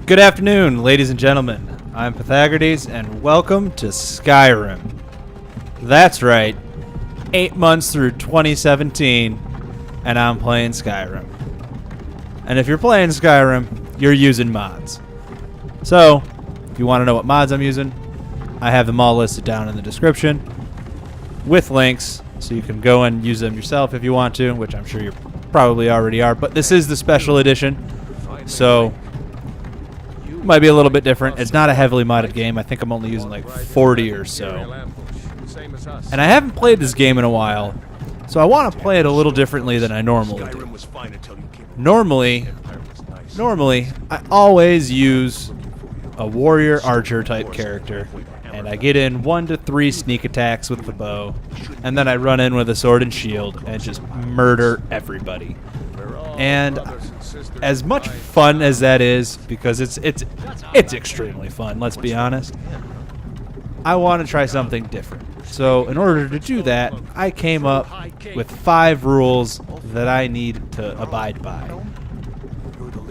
Good afternoon, ladies and gentlemen. I'm Pythagoras, and welcome to Skyrim. That's right, 8 months through 2017, and I'm playing Skyrim. And if you're playing Skyrim, you're using mods. So, if you want to know what mods I'm using, I have them all listed down in the description with links, so you can go and use them yourself if you want to, which I'm sure you probably already are, but this is the special edition, so might be a little bit different. It's not a heavily modded game. I think I'm only using like 40 or so. And I haven't played this game in a while, so I want to play it a little differently than I normally do. Normally, I always use a warrior archer type character, and I get in 1 to 3 sneak attacks with the bow, and then I run in with a sword and shield and just murder everybody. And as much fun as that is, because it's extremely fun, let's be honest, I want to try something different. So in order to do that, I came up with 5 rules that I need to abide by.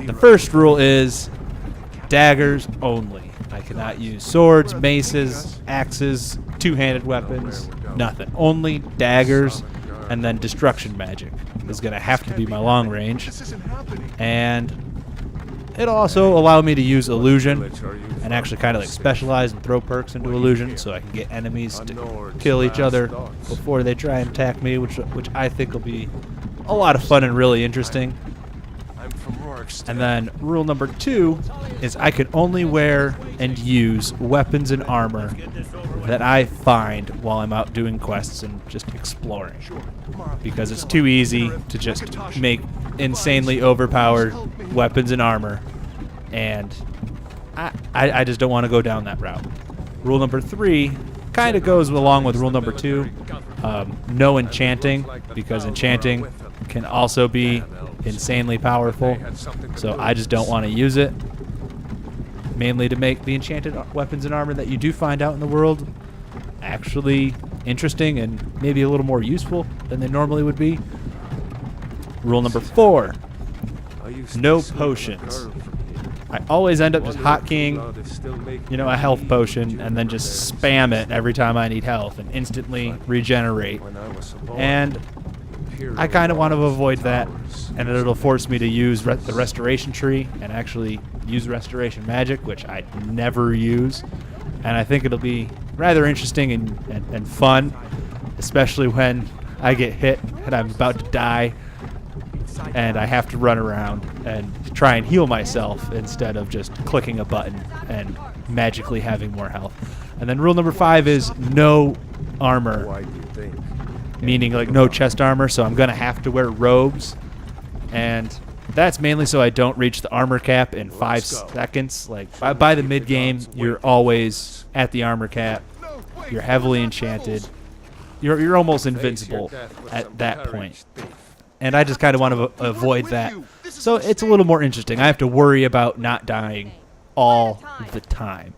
The first rule is daggers only. I cannot use swords, maces, axes, two-handed weapons, nothing. Only daggers, and then destruction magic is going to have to be my long range. And it'll also allow me to use illusion and actually kind of like specialize and throw perks into illusion so I can get enemies to kill each other before they try and attack me, which I think will be a lot of fun and really interesting. And then rule number 2 is I can only wear and use weapons and armor that I find while I'm out doing quests and just exploring, because it's too easy to just make insanely overpowered weapons and armor, and I just don't want to go down that route. Rule number 3 kind of goes along with rule number 2. No enchanting, because enchanting can also be insanely powerful, so I just don't want to use it, mainly to make the enchanted weapons and armor that you do find out in the world actually interesting and maybe a little more useful than they normally would be. Rule number 4, no potions. I always end up just hotkeying, a health potion and then just spam it every time I need health and instantly regenerate. And I kind of want to avoid that, and it'll force me to use the restoration tree and actually use restoration magic, which I never use. And I think it'll be rather interesting and fun, especially when I get hit and I'm about to die and I have to run around and try and heal myself instead of just clicking a button and magically having more health. And then rule number 5 is no armor, meaning like no chest armor, so I'm going to have to wear robes, and that's mainly so I don't reach the armor cap in 5 seconds. Like by the mid game, you're always at the armor cap. You're heavily enchanted. You're almost invincible at that point. And I just kind of want to avoid that. So it's a little more interesting. I have to worry about not dying all the time.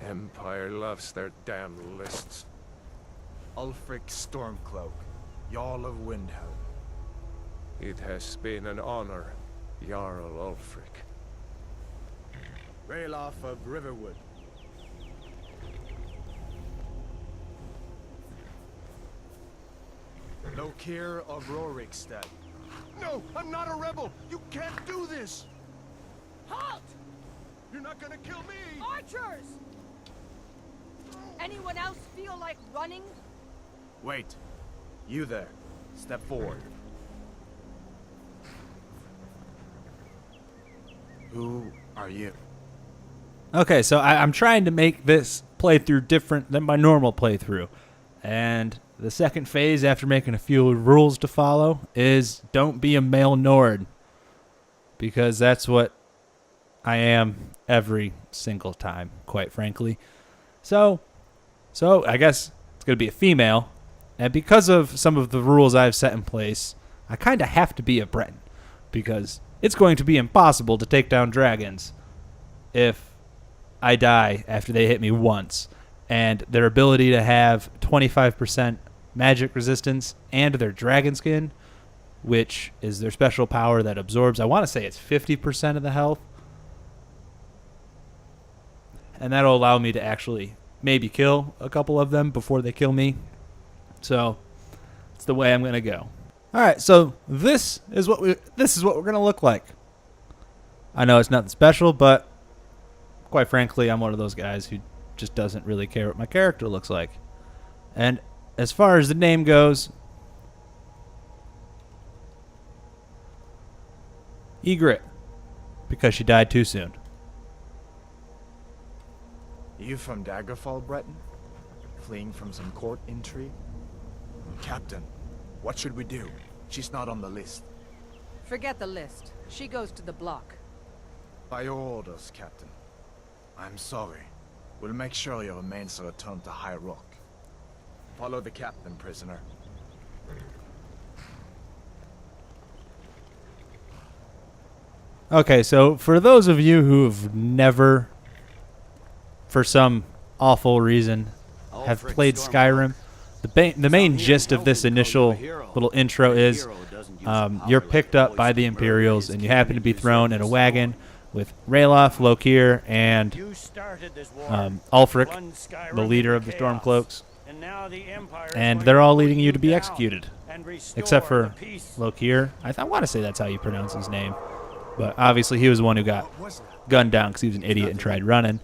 Empire loves their damn lists. Ulfric Stormcloak, Jarl of Windhelm. It has been an honor, Jarl Ulfric. Ralof of Riverwood. Lokir of Rorikstead. No, I'm not a rebel! You can't do this! Halt! You're not gonna kill me! Archers! Anyone else feel like running? Wait. You there. Step forward. Who are you? Okay, so I'm trying to make this playthrough different than my normal playthrough. And the second phase, after making a few rules to follow, is don't be a male Nord. Because that's what I am every single time, quite frankly. So I guess it's going to be a female. And because of some of the rules I've set in place, I kind of have to be a Breton. Because it's going to be impossible to take down dragons if I die after they hit me once. And their ability to have 25% magic resistance and their dragon skin, which is their special power that absorbs, I want to say it's 50% of the health. and that'll allow me to actually maybe kill a couple of them before they kill me. So it's the way I'm gonna go. All right, so this is what we're gonna look like. I know it's nothing special, but quite frankly, I'm one of those guys who just doesn't really care what my character looks like. And as far as the name goes, Egret, because she died too soon. You from Daggerfall, Breton? Fleeing from some court intrigue? Captain, what should we do? She's not on the list. Forget the list. She goes to the block. By your orders, Captain. I'm sorry. We'll make sure your remains are returned to High Rock. Follow the captain, prisoner. Okay, so for those of you who have never, for some awful reason, have played Skyrim, the main gist of this initial little intro is you're picked up by the Imperials and you happen to be thrown in a wagon with Ralof, Lokir, and Ulfric, the leader of the Stormcloaks, and they're all leading you to be executed, except for Lokir. I want to say that's how you pronounce his name, but obviously he was the one who got gunned down because he was an idiot and tried running.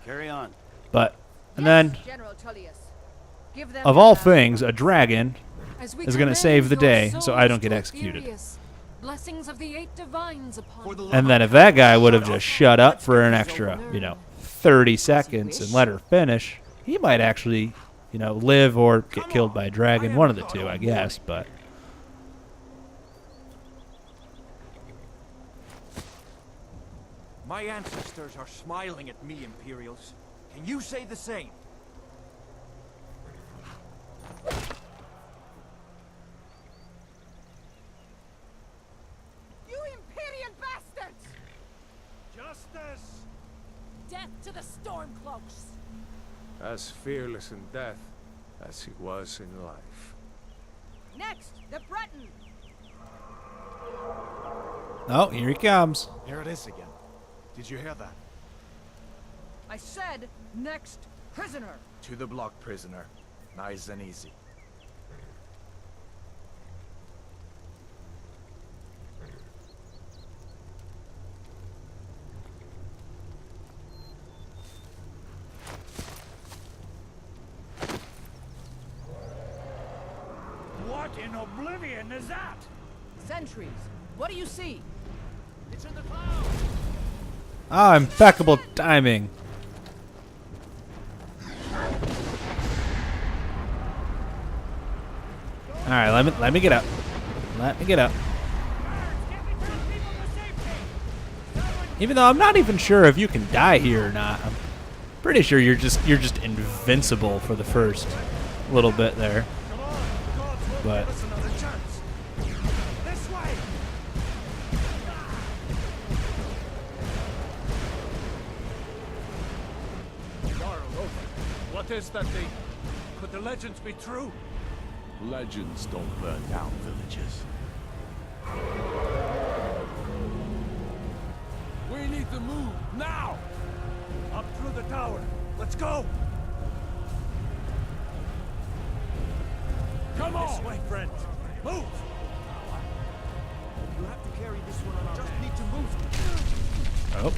But and then, of all things, a dragon is going to save the day so I don't get executed. Blessings of the 8 divines upon. And then if that guy would have just shut up for an extra, 30 seconds and let her finish, he might actually, live or get killed by a dragon. One of the two, I guess, but... My ancestors are smiling at me, Imperials. Can you say the same? Death to the Stormcloaks! As fearless in death as he was in life. Next, the Breton. Oh, here he comes. Here it is again. Did you hear that? I said, next prisoner. To the block, prisoner. Nice and easy. What in oblivion is that? Sentries. What do you see? It's in the clouds. Ah, impeccable timing. All right, let me get up. Let me get up. Even though I'm not even sure if you can die here or not. I'm pretty sure you're just invincible for the first little bit there. But This way. What is that thing? Could the legends be true? Legends don't burn down villages. We need to move now. Up through the tower. Let's go. Come on. This way, friend. Move. You have to carry this one on our Just back. Need to move. oh.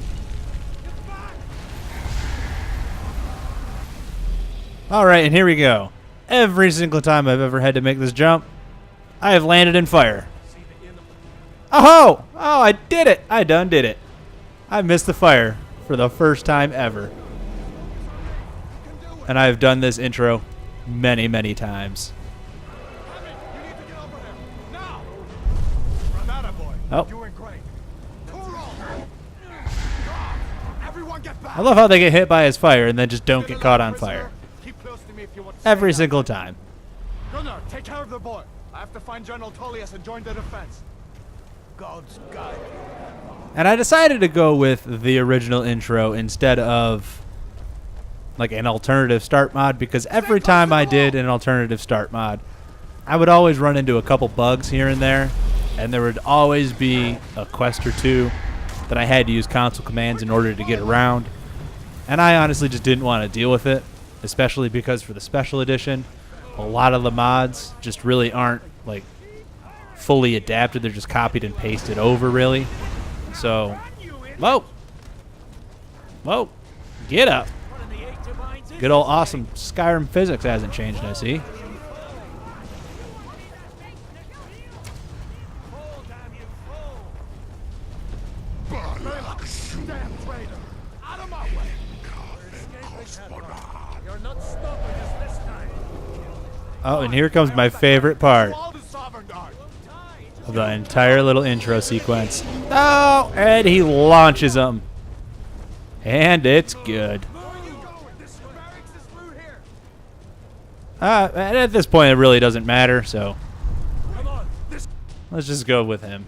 Get back. All right, and here we go. Every single time I've ever had to make this jump, I have landed in fire. Oh! Oh, I did it! I done did it. I missed the fire for the first time ever. And I have done this intro many, many times. You need to get over here. Now. Granada boy. Oh. Doing great. Toro. Everyone get back. I love how they get hit by his fire and then just don't get caught on fire. Keep close to me if you want to Every stay single down. time. Gunnar, take care of the boy. I have to find General Tullius and join the defense. God's guide you. And I decided to go with the original intro instead of like an alternative start mod because every time I did an alternative start mod, I would always run into a couple bugs here and there, and there would always be a quest or two that I had to use console commands in order to get around. And I honestly just didn't want to deal with it, especially because for the special edition, a lot of the mods just really aren't like fully adapted. They're just copied and pasted over, really. So, whoa. Whoa. Get up. Good old awesome Skyrim physics hasn't changed, I see. Oh, and here comes my favorite part of the entire little intro sequence. Oh, and he launches them. And it's good. And at this point, it really doesn't matter, so let's just go with him.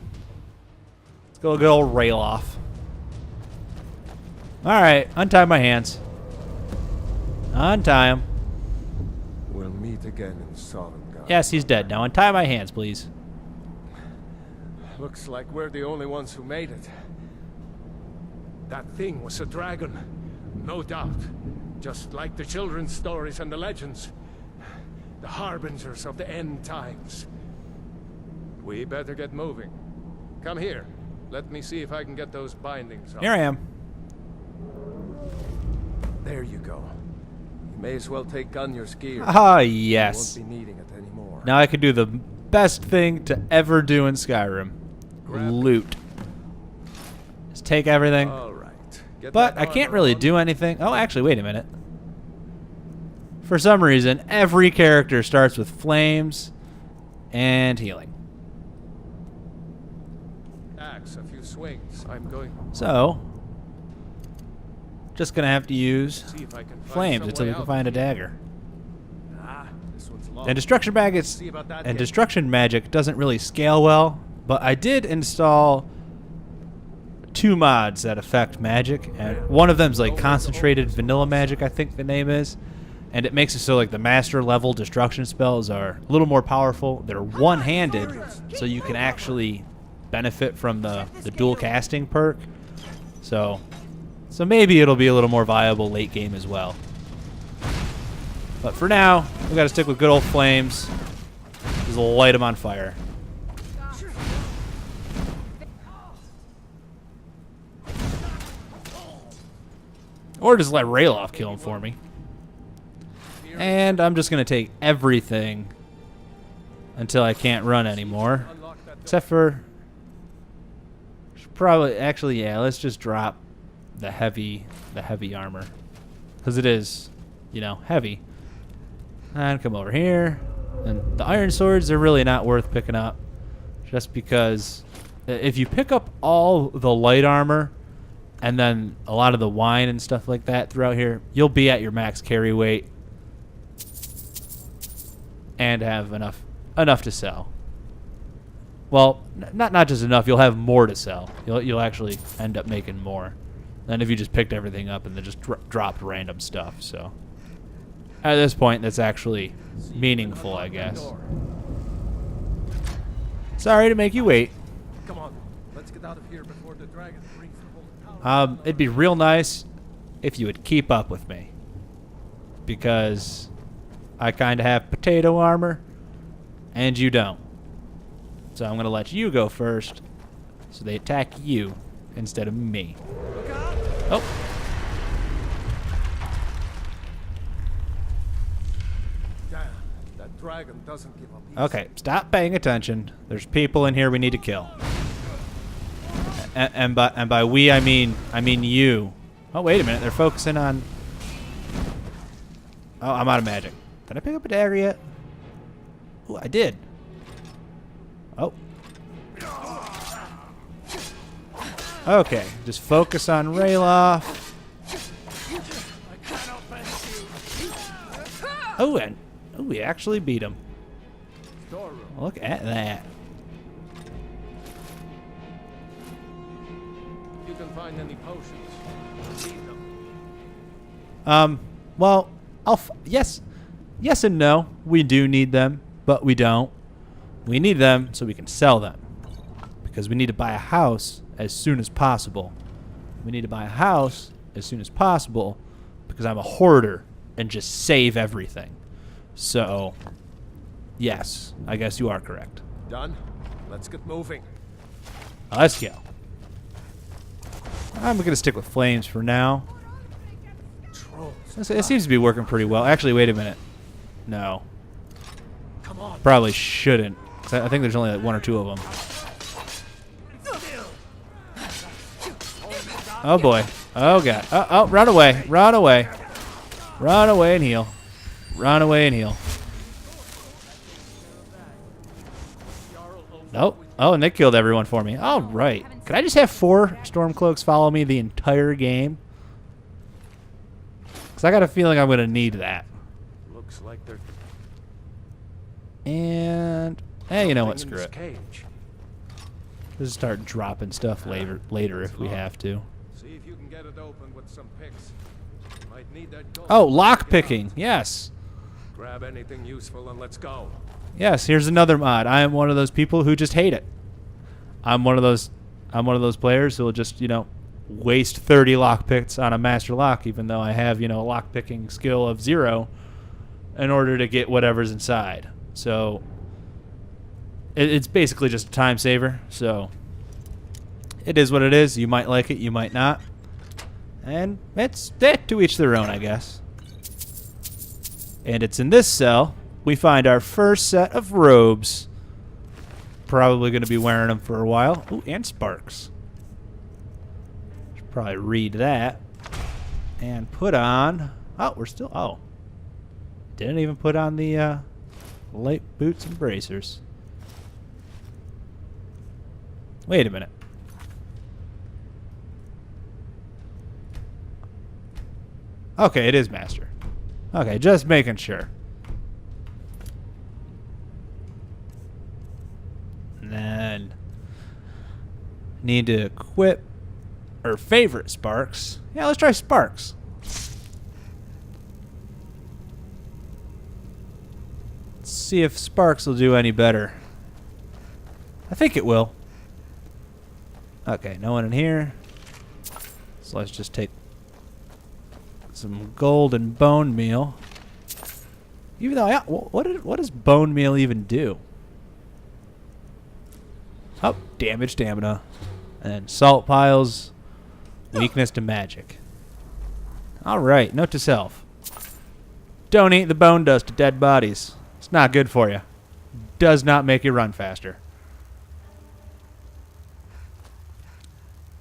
Let's go good old rail off. Alright, untie my hands. Untie him. We'll meet again in Sovngarde. Yes, he's dead. Now untie my hands, please. Looks like we're the only ones who made it. That thing was a dragon, no doubt. Just like the children's stories and the legends. The harbingers of the end times. We better get moving. Come here. Let me see if I can get those bindings off. Here I am. There you go. You may as well take Gunjar's gear. Ah, yes. You won't be needing it anymore. Now I can do the best thing to ever do in Skyrim. Loot. Just take everything. All right. Get But that I can't armor really on. do anything. Oh, actually, wait a minute. For some reason, every character starts with flames and healing. Axe, a few swings. I'm going. So, just gonna have to use See if I can find flames some until way we can out. find a dagger. This one's long. And destruction magic See about that and yet. destruction magic doesn't really scale well, but I did install 2 mods that affect magic, and one of them's like concentrated vanilla magic, I think the name is, and it makes it so like the master level destruction spells are a little more powerful. They're one-handed, so you can actually benefit from the dual casting perk. So maybe it'll be a little more viable late game as well. But for now, we got to stick with good old flames. Just light them on fire. Or just let Rayloff kill him for me. And I'm just going to take everything until I can't run anymore. Except for... Probably... Actually, yeah, let's just drop the heavy armor. Because it is, you know, heavy. And come over here. And the iron swords are really not worth picking up. Just because if you pick up all the light armor and then a lot of the wine and stuff like that throughout here, you'll be at your max carry weight and have enough to sell. Well, not just enough. You'll have more to sell. You'll actually end up making more than if you just picked everything up and then just dropped random stuff. So at this point, that's actually meaningful, I guess. Sorry to make you wait. Come on. Let's get out of here before the dragon brings the whole tower. It'd be real nice if you would keep up with me, because I kind of have potato armor, and you don't. So I'm going to let you go first, so they attack you instead of me. Oh. Damn, that dragon doesn't give up easy. Okay, stop paying attention. There's people in here we need to kill. And by we, I mean you. Oh, wait a minute. They're focusing on... Oh, I'm out of magic. Did I pick up a dagger yet? Oh, I did. Oh. Okay, just focus on Rayloff. Oh, and we actually beat him. Look at that. You can find any potions. Need them. Well, yes and no. We do need them, but we don't. We need them so we can sell them, because we need to buy a house as soon as possible. We need to buy a house as soon as possible because I'm a hoarder and just save everything. So, yes, I guess you are correct. Done? Let's get moving. Let's go. I'm going to stick with flames for now. It seems to be working pretty well. Actually, wait a minute. No. Come on. Probably shouldn't. 'Cause I think there's only like 1 or 2 of them. Oh boy. Oh god. Oh, run away. Run away. Run away and heal. Run away and heal. Nope. Oh, and they killed everyone for me. All right. Could I just have 4 Stormcloaks follow me the entire game? Because I got a feeling I'm going to need that. Looks like they're And, hey, you know what? in Screw this it. cage. Just start dropping stuff later if we have to. See if you can get it open with some picks. Might need that gold. Oh, lock picking. Yes. Grab anything useful and let's go. Yes, here's another mod. I am one of those people who just hate it. I'm one of those players who will just, waste 30 lock picks on a master lock, even though I have, a lock picking skill of 0 in order to get whatever's inside. So it's basically just a time saver. So it is what it is. You might like it, you might not. And it's to each their own, I guess. And it's in this cell we find our first set of robes. Probably going to be wearing them for a while. Ooh, and sparks. Should probably read that. And put on... Oh, we're still... Oh. Didn't even put on the light boots and bracers. Wait a minute. Okay, it is master. Okay, just making sure. And then need to equip our favorite sparks. Yeah, let's try sparks. Let's see if sparks will do any better. I think it will. Okay, no one in here. So let's just take some gold and bone meal. Even though, what does bone meal even do? Oh, damage, stamina, and salt piles, weakness to magic. All right, note to self: don't eat the bone dust to dead bodies. It's not good for you. Does not make you run faster.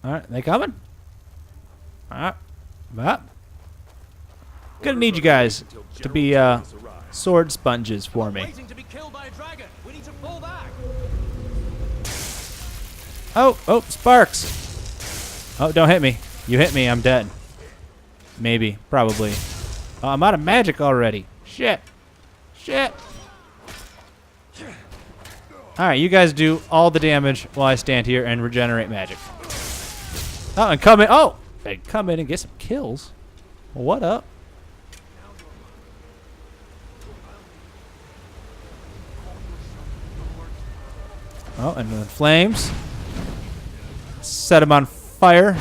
All right, they coming? All right, up. Gonna need you guys to be sword sponges for me. Waiting to be killed by a dragon. We need to pull back. Oh, sparks. Oh, don't hit me. You hit me, I'm dead. Maybe, probably. Oh, I'm out of magic already. Shit. Alright, you guys do all the damage while I stand here and regenerate magic. Oh, and come in. Oh! And come in and get some kills. What up? Oh, and the flames. Set them on fire.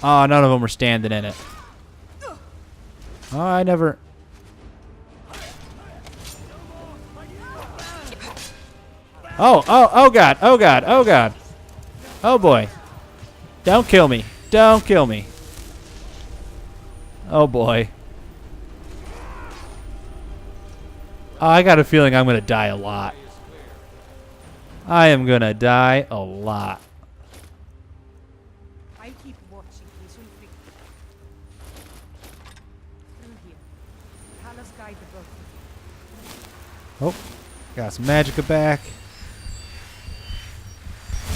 Oh, none of them were standing in it. Oh, I never... Oh, God. Oh, boy. Don't kill me. Oh, boy. Oh, I got a feeling I'm going to die a lot. I am going to die a lot. I keep watching this will fix through here. Palace guide the boat. Oh, got some magicka back.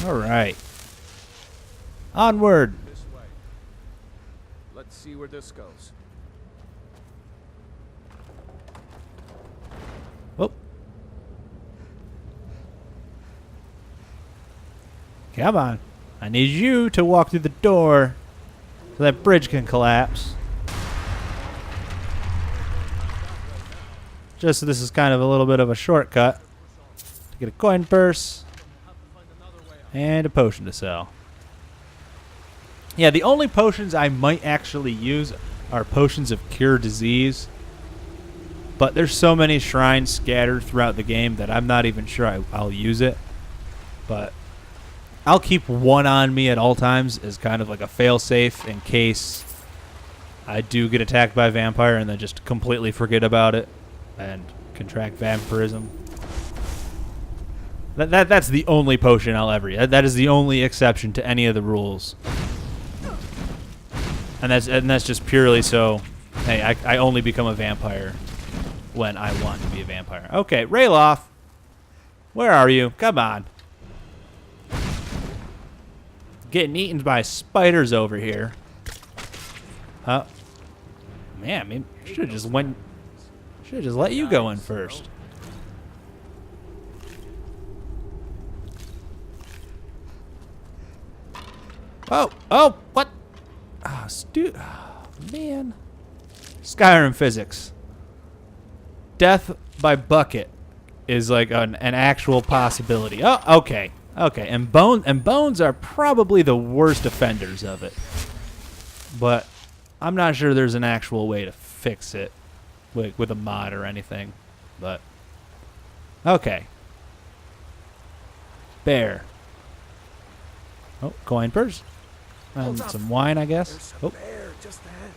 All right. Onward. This way. Let's see where this goes. Oh. Come on. I need you to walk through the door so that bridge can collapse. Just so this is kind of a little bit of a shortcut to get a coin purse and a potion to sell. Yeah, the only potions I might actually use are potions of cure disease. But there's so many shrines scattered throughout the game that I'm not even sure I'll use it. But I'll keep one on me at all times as kind of like a fail-safe in case I do get attacked by a vampire and then just completely forget about it and contract vampirism. That's the only potion I'll ever use. That is the only exception to any of the rules. And that's just purely so, hey, I only become a vampire when I want to be a vampire. Okay, Rayloff. Where are you? Come on. Getting eaten by spiders over here. Oh. Man, I mean, should have just let you go in first. Oh, what? Oh, man. Skyrim physics. Death by bucket is like an actual possibility. Oh, okay. Okay, and bones are probably the worst offenders of it. But I'm not sure there's an actual way to fix it with a mod or anything. But okay. Bear. Oh, coin purse. Some wine, I guess. There's Oh. a bear just ahead.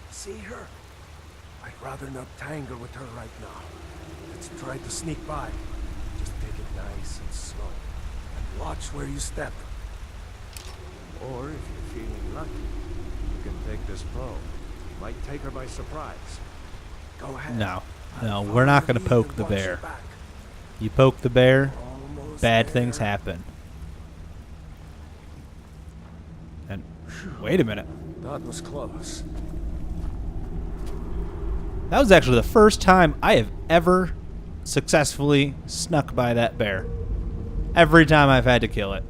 See her? I'd rather not tangle with her right now. Let's try to sneak by. Just take it nice and slow. And watch where you step. Or if you're feeling lucky, you can take this bow. Might take her by surprise. Go ahead. No, I'll we're not follow going to you poke and the watch your bear. back. You poke the bear, Almost bad there. things happen. And wait a minute. That was close. That was actually the first time I have ever successfully snuck by that bear. Every time I've had to kill it.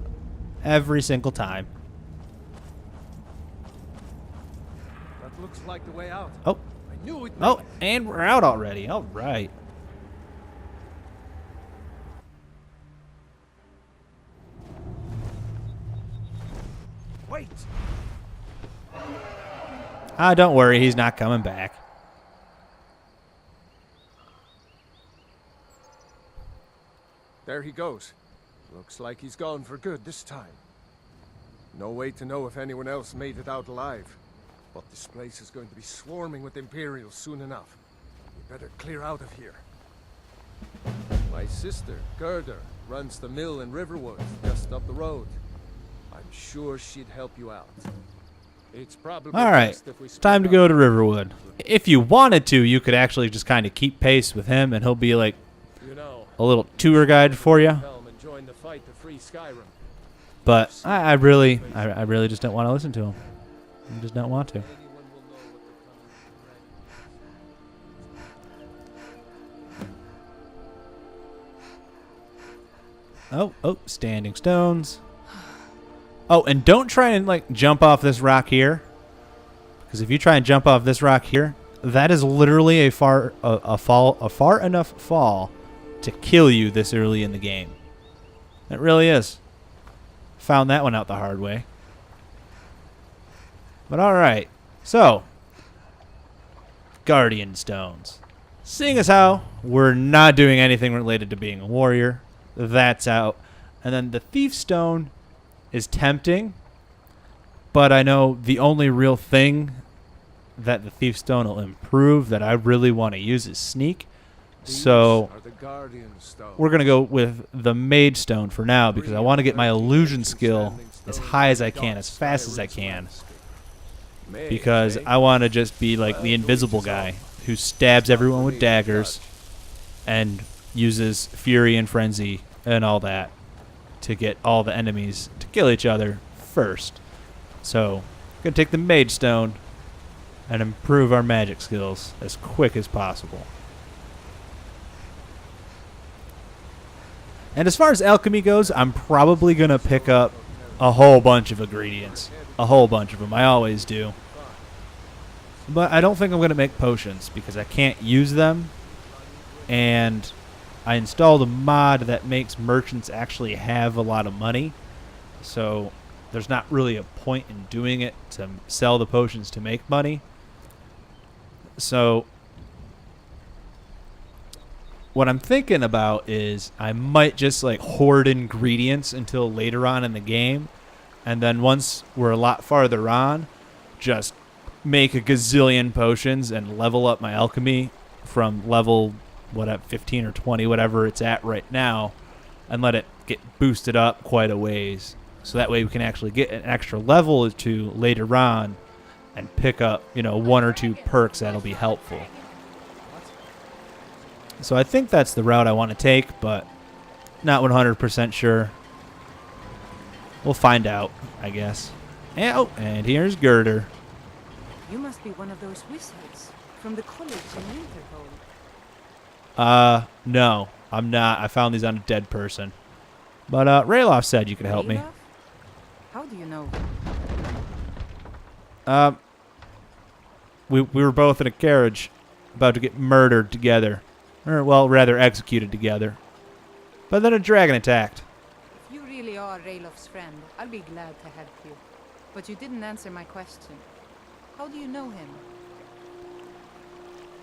Every single time. That looks like the way out. Oh. I knew it. Oh, and we're out already. All right. Wait. Ah, don't worry. He's not coming back. There he goes. Looks like he's gone for good this time. No way to know if anyone else made it out alive. But this place is going to be swarming with Imperials soon enough. We better clear out of here. My sister, Gerda, runs the mill in Riverwood, just up the road. I'm sure she'd help you out. It's probably All right. best if we split Time to up. go to Riverwood. If you wanted to, you could actually just kind of keep pace with him, and he'll be like You know, a little tour guide for you. helm and join the fight to free Skyrim. But I really just don't want to listen to him. I just don't want to. Anyone will know what they're coming Oh, standing stones. Oh, and don't try and like jump off this rock here, because if you try and jump off this rock here, that is literally a far enough fall to kill you this early in the game. It really is. Found that one out the hard way. But all right, so Guardian Stones. Seeing as how we're not doing anything related to being a warrior, that's out. And then the Thief Stone is tempting, but I know the only real thing that the Thief Stone will improve that I really want to use is Sneak. So are the Guardian Stones. we're going to go with the Mage Stone for now because I want to get my illusion skill as high as I can, as fast as I can. Because I want to just be like the invisible guy who stabs everyone with daggers and uses Fury and Frenzy and all that to get all the enemies to kill each other first. So, I'm going to take the Mage Stone and improve our magic skills as quick as possible. And as far as alchemy goes, I'm probably going to pick up a whole bunch of ingredients. A whole bunch of them. I always do. But I don't think I'm going to make potions because I can't use them. And I installed a mod that makes merchants actually have a lot of money. So there's not really a point in doing it to sell the potions to make money. So what I'm thinking about is I might just like hoard ingredients until later on in the game, and then once we're a lot farther on, just make a gazillion potions and level up my alchemy from level 15 or 20, whatever it's at right now, and let it get boosted up quite a ways. So that way we can actually get an extra level or two later on and pick up, one or two perks that'll be helpful. So I think that's the route I want to take, but not 100% sure. We'll find out, I guess. And here's Girder. You must be one of those wizards from the college in Winterhold. No, I'm not. I found these on a dead person. But Rayloff said you could help me. Rayloff? How do you know? We were both in a carriage about to get murdered together. Or, well, rather executed together. But then a dragon attacked. If you really are Rayloff's friend, I'll be glad to help you. But you didn't answer my question. How do you know him?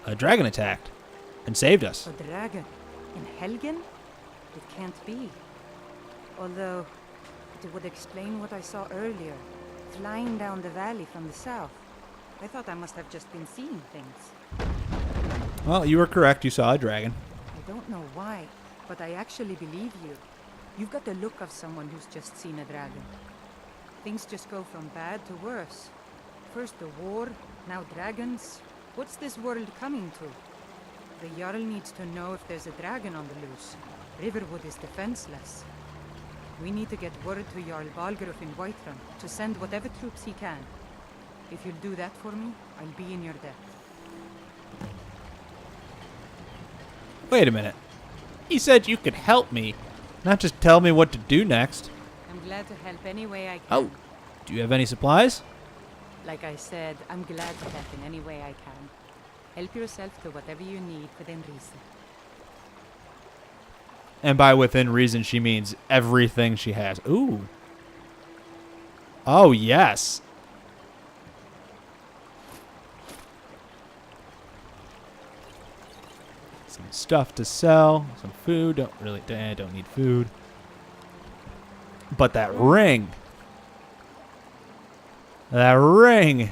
A dragon attacked and saved us. A dragon? In Helgen? It can't be. Although, it would explain what I saw earlier, flying down the valley from the south. I thought I must have just been seeing things. Well, you were correct. You saw a dragon. I don't know why, but I actually believe you. You've got the look of someone who's just seen a dragon. Things just go from bad to worse. First the war, now dragons. What's this world coming to? The Jarl needs to know if there's a dragon on the loose. Riverwood is defenseless. We need to get word to Jarl Balgruuf in Whiterun to send whatever troops he can. If you'll do that for me, I'll be in your debt. Wait a minute. He said you could help me, not just tell me what to do next. I'm glad to help any way I can. Oh, do you have any supplies? Like I said, I'm glad to help in any way I can. Help yourself to whatever you need within reason. And by within reason, she means everything she has. Ooh. Oh, yes. Some stuff to sell. Some food. Don't need food. But that ring. That ring.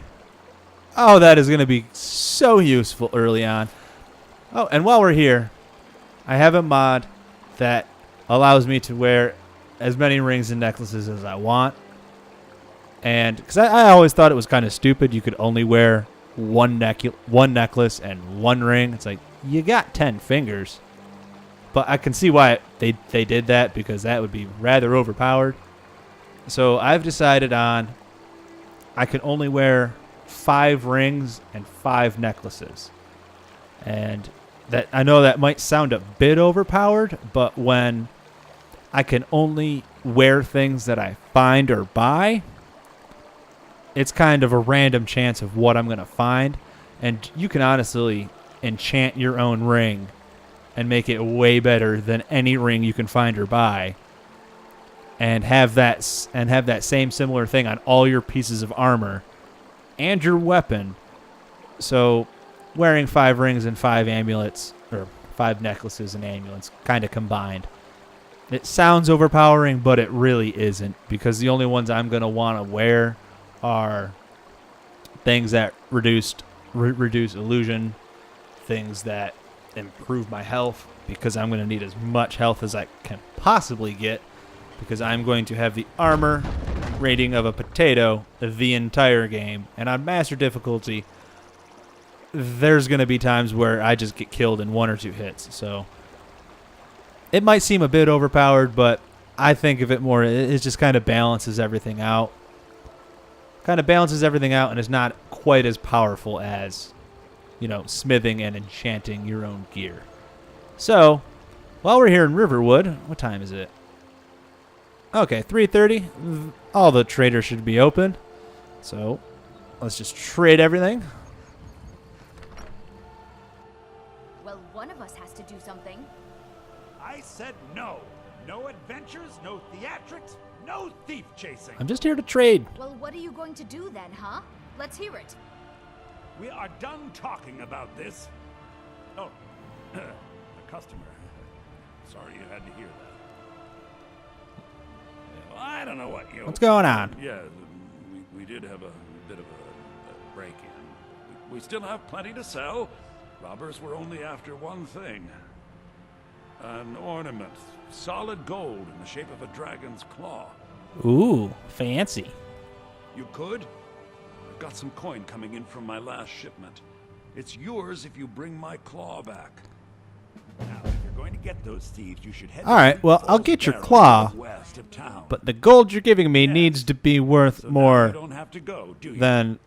Oh, that is going to be so useful early on. Oh, and while we're here, I have a mod that allows me to wear as many rings and necklaces as I want. And because I always thought it was kind of stupid, you could only wear one necklace and one ring. It's like, you got 10 fingers. But I can see why they did that, because that would be rather overpowered. So I've decided on I can only wear 5 rings and 5 necklaces. And that, I know that might sound a bit overpowered, but when I can only wear things that I find or buy, it's kind of a random chance of what I'm going to find. And you can honestly enchant your own ring and make it way better than any ring you can find or buy. And have that same similar thing on all your pieces of armor and your weapon. So wearing 5 rings and 5 amulets, or 5 necklaces and amulets kind of combined. It sounds overpowering, but it really isn't, because the only ones I'm going to want to wear are things that reduce illusion, things that improve my health, because I'm going to need as much health as I can possibly get, because I'm going to have the armor rating of a potato the entire game. And on master difficulty, there's going to be times where I just get killed in 1 or 2 hits. So it might seem a bit overpowered, but I think of it more, it just kind of balances everything out. And is not quite as powerful as, smithing and enchanting your own gear. So, while we're here in Riverwood, what time is it? Okay, 3:30. All the traders should be open. So, let's just trade everything. Well, one of us has to do something. I said no. No adventures, no theatrics, no thief chasing. I'm just here to trade. Well, what are you going to do then, huh? Let's hear it. We are done talking about this. Oh, the customer. Sorry you had to hear that. Well, I don't know what you... What's going on? Yeah, we did have a bit of a break-in. We still have plenty to sell. Robbers were only after one thing. An ornament. Solid gold in the shape of a dragon's claw. Ooh, fancy. You could? I've got some coin coming in from my last shipment. It's yours if you bring my claw back. Now, if you're going to get those thieves, you should head... All right, well, I'll get your claw, west of town. but the gold you're giving me needs to be worth So now more you don't have to go, do you? than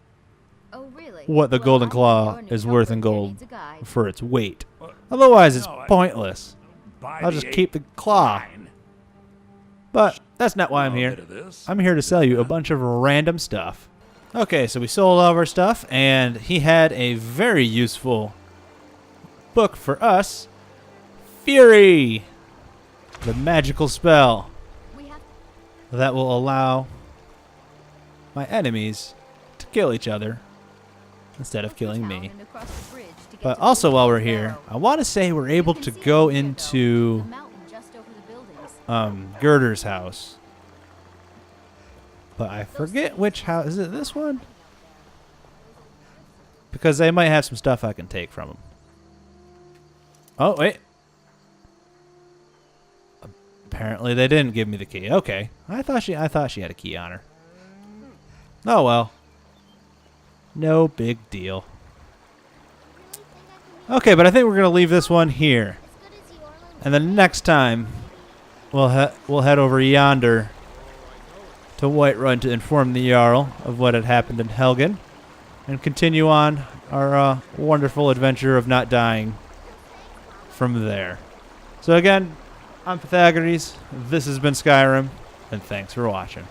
Oh, really? what the Well, golden I'm claw your new is worth in helper. There gold needs a guide. for its weight. Otherwise, it's No, I- pointless. Buy I'll the just keep the 8. claw. Fine. But that's not why I'm A here. bit of this. I'm here to sell you a bunch of random stuff. Okay, so we sold all of our stuff, and he had a very useful book for us. Fury! The magical spell We have that will allow my enemies to kill each other instead of killing town me. and across the bridge to get But to also the while we're Barrow. here, I want to say we're You able can to see it go from here, though, into the mountain just over the buildings. Girder's house. But I forget which house. Is it this one? Because they might have some stuff I can take from them. Oh, wait. Apparently they didn't give me the key. Okay. I thought she had a key on her. Oh well. No big deal. Okay, but I think we're going to leave this one here. And the next time we'll head over yonder to Whiterun to inform the Jarl of what had happened in Helgen and continue on our wonderful adventure of not dying from there. So again, I'm Pythagoras, this has been Skyrim, and thanks for watching.